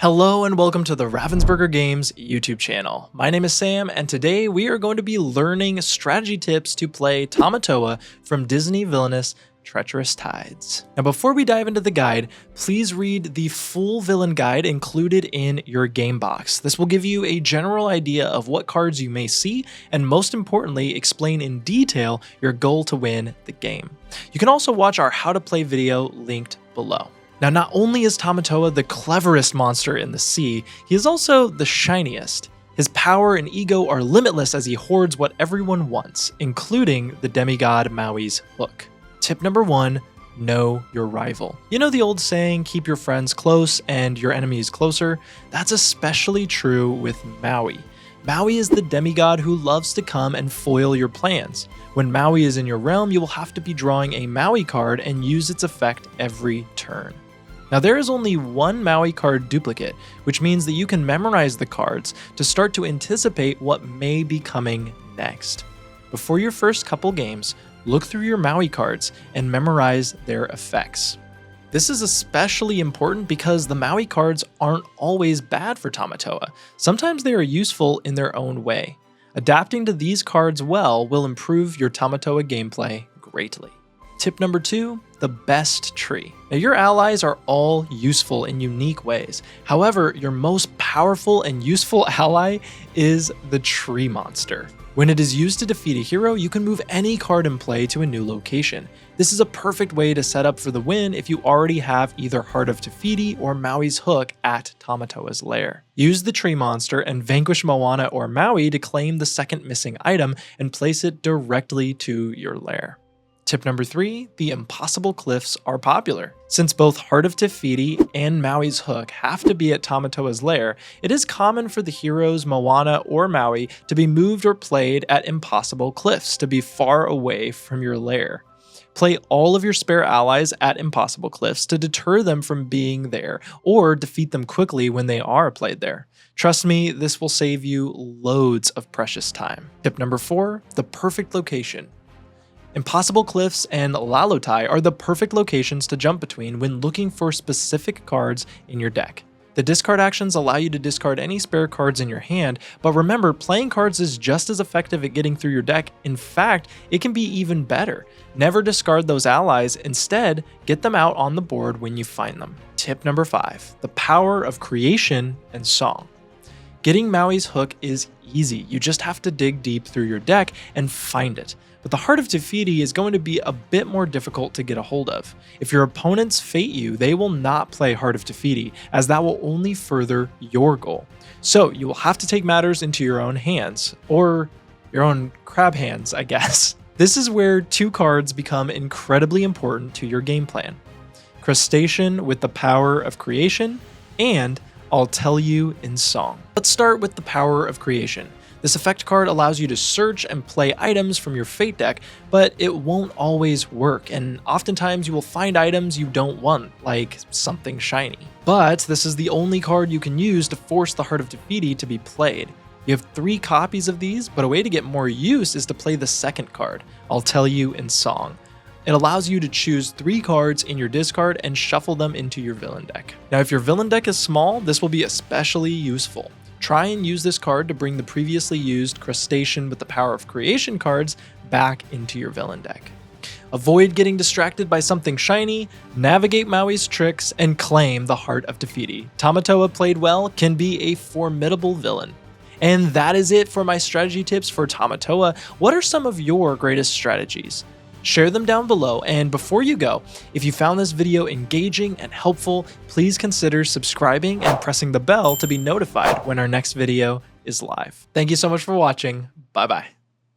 Hello and welcome to the Ravensburger Games YouTube channel. My name is Sam and today we are going to be learning strategy tips to play Tamatoa from Disney Villainous Treacherous Tides. Now before we dive into the guide, please read the full villain guide included in your game box. This will give you a general idea of what cards you may see and most importantly explain in detail your goal to win the game. You can also watch our how to play video linked below. Now, not only is Tamatoa the cleverest monster in the sea, he is also the shiniest. His power and ego are limitless as he hoards what everyone wants, including the demigod Maui's hook. Tip number 1, know your rival. You know the old saying, keep your friends close and your enemies closer? That's especially true with Maui. Maui is the demigod who loves to come and foil your plans. When Maui is in your realm, you will have to be drawing a Maui card and use its effect every turn. Now there is only one Maui card duplicate, which means that you can memorize the cards to start to anticipate what may be coming next. Before your first couple games, look through your Maui cards and memorize their effects. This is especially important because the Maui cards aren't always bad for Tamatoa. Sometimes they are useful in their own way. Adapting to these cards well will improve your Tamatoa gameplay greatly. Tip number 2, the best tree. Now your allies are all useful in unique ways. However, your most powerful and useful ally is the tree monster. When it is used to defeat a hero, you can move any card in play to a new location. This is a perfect way to set up for the win if you already have either Heart of Tefiti or Maui's hook at Tamatoa's lair. Use the tree monster and vanquish Moana or Maui to claim the second missing item and place it directly to your lair. Tip number 3, the impossible cliffs are popular. Since both Heart of Tefiti and Maui's hook have to be at Tamatoa's lair, it is common for the heroes Moana or Maui to be moved or played at impossible cliffs to be far away from your lair. Play all of your spare allies at impossible cliffs to deter them from being there, or defeat them quickly when they are played there. Trust me, this will save you loads of precious time. Tip number 4, the perfect location. Impossible Cliffs and Lalotai are the perfect locations to jump between when looking for specific cards in your deck. The discard actions allow you to discard any spare cards in your hand, but remember, playing cards is just as effective at getting through your deck. In fact, it can be even better. Never discard those allies, instead, get them out on the board when you find them. Tip number 5, the power of creation and song. Getting Maui's hook is easy, you just have to dig deep through your deck and find it. But the Heart of Tefiti is going to be a bit more difficult to get a hold of. If your opponents fate you, they will not play Heart of Tefiti, as that will only further your goal. So you will have to take matters into your own hands, or your own crab hands, I guess. This is where 2 cards become incredibly important to your game plan. Crustacean with the power of creation, and I'll tell you in song. Let's start with the power of creation. This effect card allows you to search and play items from your fate deck, but it won't always work, and oftentimes you will find items you don't want, like something shiny. But this is the only card you can use to force the Heart of Tefiti to be played. You have 3 copies of these, but a way to get more use is to play the second card, I'll tell you in song. It allows you to choose 3 cards in your discard and shuffle them into your villain deck. Now if your villain deck is small, this will be especially useful. Try and use this card to bring the previously used Crustacean with the Power of Creation cards back into your villain deck. Avoid getting distracted by something shiny, navigate Maui's tricks, and claim the Heart of Tefiti. Tamatoa played well can be a formidable villain. And that is it for my strategy tips for Tamatoa. What are some of your greatest strategies? Share them down below, and before you go, if you found this video engaging and helpful, please consider subscribing and pressing the bell to be notified when our next video is live. Thank you so much for watching. Bye bye.